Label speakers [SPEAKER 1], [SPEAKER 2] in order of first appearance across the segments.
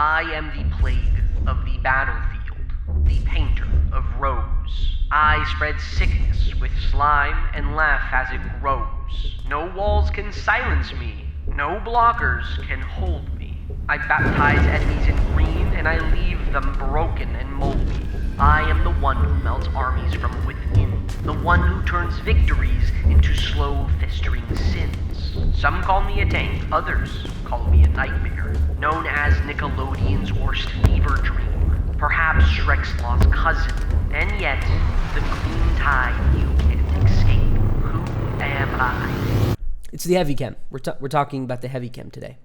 [SPEAKER 1] I am the plague of the battlefield, the painter of rose. I spread sickness with slime and laugh as it grows. No walls can silence me, no blockers can hold me. I baptize enemies in green and I leave them broken and moldy. I am the one who melts armies from within, the one who turns victories into slow, festering sins. Some call me a tank, others call me a nightmare, known as Nickelodeon's worst fever dream, perhaps Shrek's lost cousin, and yet, the clean tide you can't escape. Who am I?
[SPEAKER 2] It's the heavy chem. We're talking about the heavy chem today.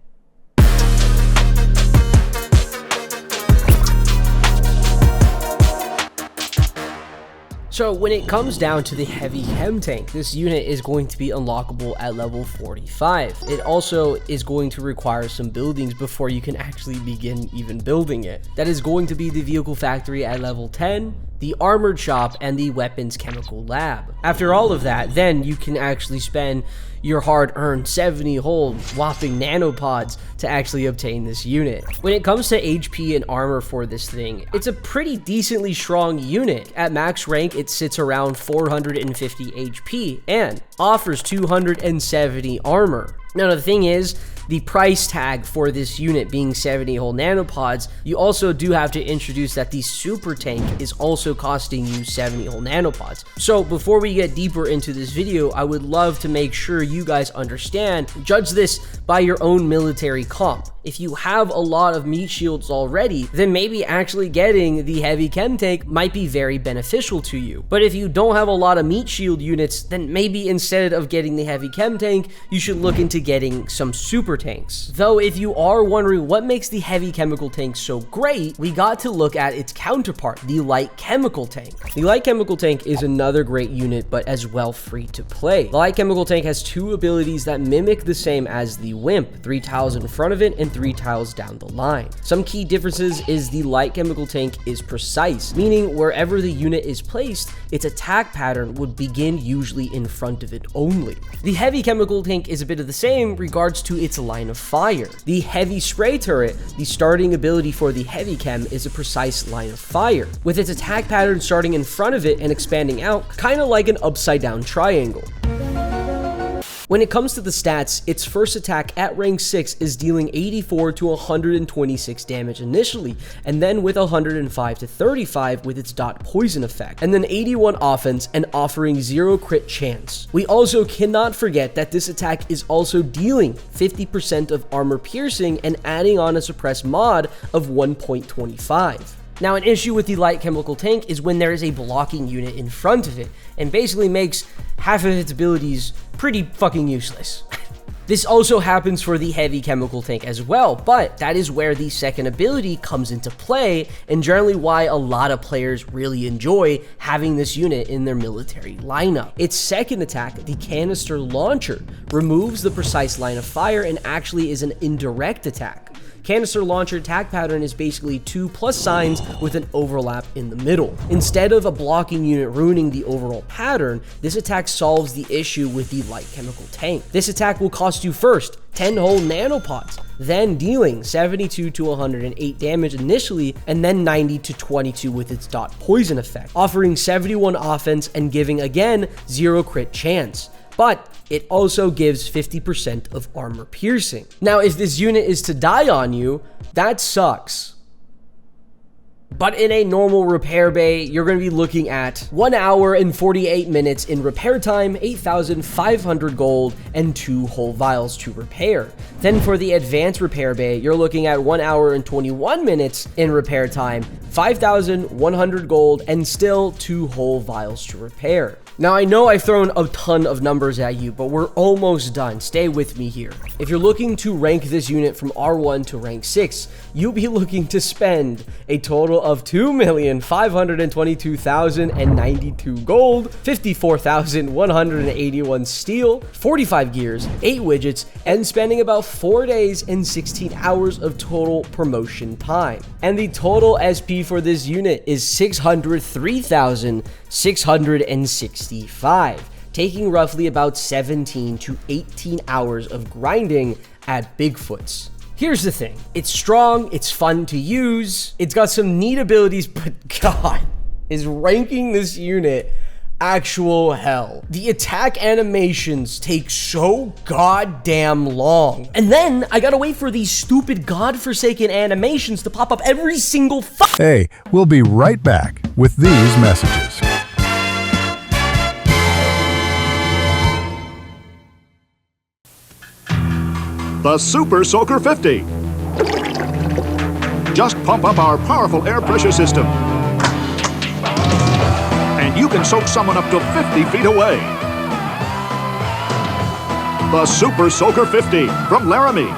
[SPEAKER 2] So when it comes down to the heavy chem tank, this unit is going to be unlockable at level 45. It also is going to require some buildings before you can actually begin even building it. That is going to be the vehicle factory at level 10, the armored shop, and the weapons chemical lab. After all of that, then you can actually spend your hard-earned 70 whole whopping nanopods to actually obtain this unit. When it comes to HP and armor for this thing, it's a pretty decently strong unit. At max rank, it sits around 450 HP and offers 270 armor. Now, the thing is, the price tag for this unit being 70 whole nanopods, you also do have to introduce that the super tank is also costing you 70 whole nanopods. So before we get deeper into this video, I would love to make sure you guys understand, judge this by your own military comp. If you have a lot of meat shields already, then maybe actually getting the heavy chem tank might be very beneficial to you. But if you don't have a lot of meat shield units, then maybe instead of getting the heavy chem tank, you should look into getting some super tanks. Though if you are wondering what makes the heavy chemical tank so great, we got to look at its counterpart, the light chemical tank. The light chemical tank is another great unit, but as well free to play. The light chemical tank has two abilities that mimic the same as the Wimp, 3 tiles in front of it and 3 tiles down the line. Some key differences is the light chemical tank is precise, meaning wherever the unit is placed, its attack pattern would begin usually in front of it only. The heavy chemical tank is a bit of the same regards to its line of fire. The heavy spray turret, the starting ability for the heavy chem, is a precise line of fire, with its attack pattern starting in front of it and expanding out, kind of like an upside down triangle. When it comes to the stats, its first attack at rank 6 is dealing 84 to 126 damage initially, and then with 105 to 35 with its dot poison effect, and then 81 offense and offering 0 crit chance. We also cannot forget that this attack is also dealing 50% of armor piercing and adding on a suppress mod of 1.25. Now, an issue with the light chemical tank is when there is a blocking unit in front of it, and basically makes half of its abilities pretty fucking useless. This also happens for the heavy chemical tank as well, but that is where the second ability comes into play, and generally why a lot of players really enjoy having this unit in their military lineup. Its second attack, the Canister launcher, removes the precise line of fire and actually is an indirect attack. Canister launcher attack pattern is basically 2 plus signs with an overlap in the middle. Instead of a blocking unit ruining the overall pattern, this attack solves the issue with the light chemical tank. This attack will cost you first 10 whole nanopods, then dealing 72 to 108 damage initially, and then 90 to 22 with its dot poison effect, offering 71 offense and giving again 0 crit chance. But it also gives 50% of armor piercing. Now, if this unit is to die on you, that sucks. But in a normal repair bay, you're going to be looking at 1 hour and 48 minutes in repair time, 8,500 gold, and 2 whole vials to repair. Then for the advanced repair bay, you're looking at 1 hour and 21 minutes in repair time, 5,100 gold, and still 2 whole vials to repair. Now, I know I've thrown a ton of numbers at you, but we're almost done. Stay with me here. If you're looking to rank this unit from R1 to rank 6, you'll be looking to spend a total of 2,522,092 gold, 54,181 steel, 45 gears, 8 widgets, and spending about 4 days and 16 hours of total promotion time. And the total SP for this unit is 603,665, taking roughly about 17 to 18 hours of grinding at Bigfoot's. Here's the thing. It's strong, it's fun to use, it's got some neat abilities, but God, is ranking this unit actual hell. The attack animations take so goddamn long. And then I gotta wait for these stupid godforsaken animations to pop up every single
[SPEAKER 3] Hey, we'll be right back with these messages.
[SPEAKER 4] The Super Soaker 50. Just pump up our powerful air pressure system, and you can soak someone up to 50 feet away. The Super Soaker 50 from Laramie.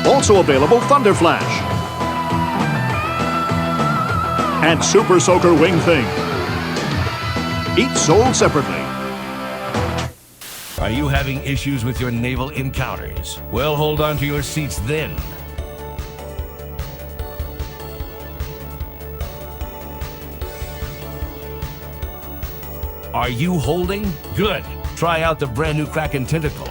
[SPEAKER 4] Also available Thunder Flash and Super Soaker Wing Thing. Each sold separately.
[SPEAKER 5] Are you having issues with your naval encounters? Well, hold on to your seats then. Are you holding? Good. Try out the brand new Kraken Tentacle.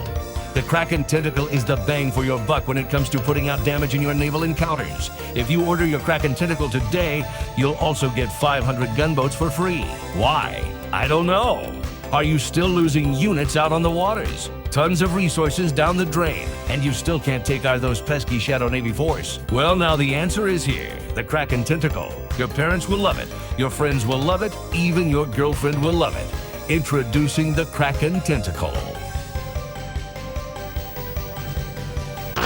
[SPEAKER 5] The Kraken Tentacle is the bang for your buck when it comes to putting out damage in your naval encounters. If you order your Kraken Tentacle today, you'll also get 500 gunboats for free. Why? I don't know. Are you still losing units out on the waters? Tons of resources down the drain, and you still can't take out those pesky Shadow Navy force? Well, now the answer is here. The Kraken Tentacle. Your parents will love it. Your friends will love it. Even your girlfriend will love it. Introducing the Kraken Tentacle.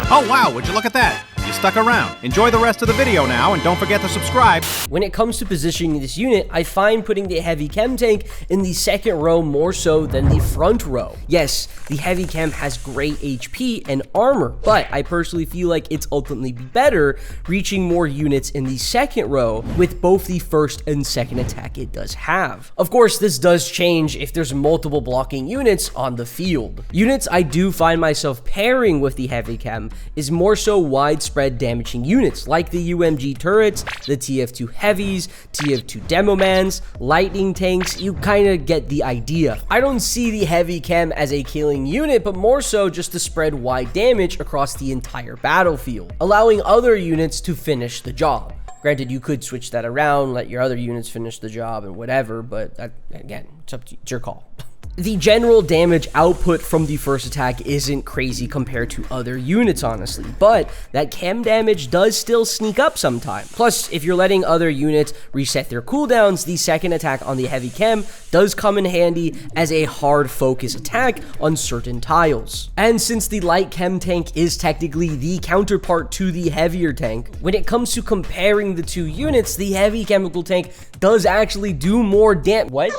[SPEAKER 6] Oh wow, would you look at that? You stuck around. Enjoy the rest of the video now, and don't forget to subscribe.
[SPEAKER 2] When it comes to positioning this unit, I find putting the heavy chem tank in the second row more so than the front row. Yes, the heavy chem has great HP and armor, but I personally feel like it's ultimately better reaching more units in the second row with both the first and second attack it does have. Of course, this does change if there's multiple blocking units on the field. Units I do find myself pairing with the heavy chem is more so widespread damaging units like the UMG turrets, the TF2 heavies, TF2 demomans, lightning tanks. You kind of get the idea. I don't see the heavy chem as a killing unit, but more so just to spread wide damage across the entire battlefield, allowing other units to finish the job. Granted, you could switch that around, let your other units finish the job and whatever, but that, again, it's up to you. It's your call. The general damage output from the first attack isn't crazy compared to other units, honestly, but that chem damage does still sneak up sometimes. Plus, if you're letting other units reset their cooldowns, the second attack on the heavy chem does come in handy as a hard focus attack on certain tiles. And since the light chem tank is technically the counterpart to the heavier tank, when it comes to comparing the two units, the heavy chemical tank does actually do more damage. What?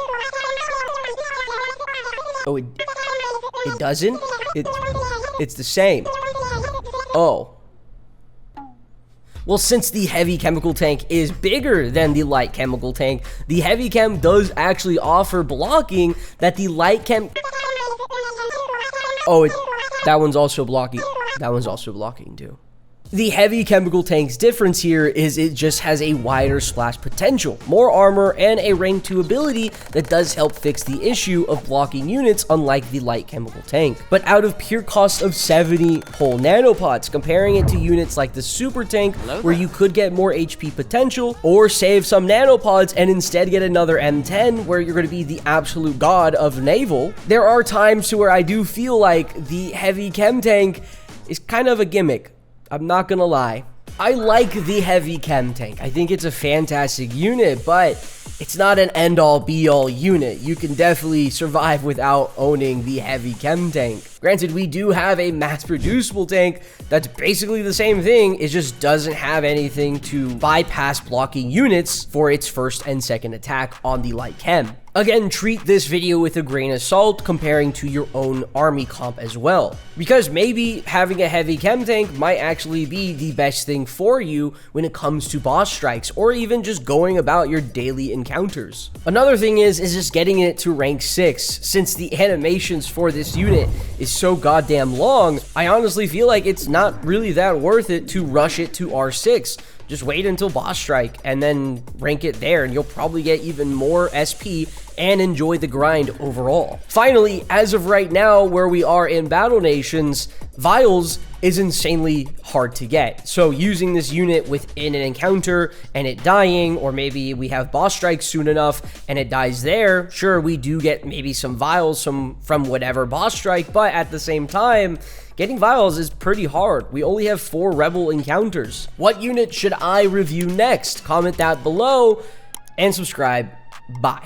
[SPEAKER 2] Oh, it doesn't? It's the same. Oh. Well, since the heavy chemical tank is bigger than the light chemical tank, the heavy chem does actually offer blocking that the light chem... Oh, that one's also blocking. That one's also blocking too. The heavy chemical tank's difference here is it just has a wider splash potential, more armor, and a rank 2 ability that does help fix the issue of blocking units unlike the light chemical tank. But out of pure cost of 70 whole nanopods, comparing it to units like the super tank where you could get more HP potential or save some nanopods and instead get another M10 where you're going to be the absolute god of naval, there are times to where I do feel like the heavy chem tank is kind of a gimmick. I'm not gonna lie. I like the heavy chem tank. I think it's a fantastic unit, but it's not an end-all be-all unit. You can definitely survive without owning the heavy chem tank. Granted, we do have a mass-producible tank that's basically the same thing. It just doesn't have anything to bypass blocking units for its first and second attack on the light chem. Again, treat this video with a grain of salt comparing to your own army comp as well, because maybe having a heavy chem tank might actually be the best thing for you when it comes to boss strikes or even just going about your daily encounters. Another thing is just getting it to rank 6. Since the animations for this unit is so goddamn long, I honestly feel like it's not really that worth it to rush it to R6. Just wait until boss strike and then rank it there, and you'll probably get even more SP and enjoy the grind overall. Finally, as of right now, where we are in Battle Nations, Vials is insanely hard to get. So using this unit within an encounter and it dying, or maybe we have boss strikes soon enough and it dies there, sure, we do get maybe some Vials from whatever boss strike, but at the same time, getting Vials is pretty hard. We only have 4 Rebel encounters. What unit should I review next? Comment that below and subscribe. Bye.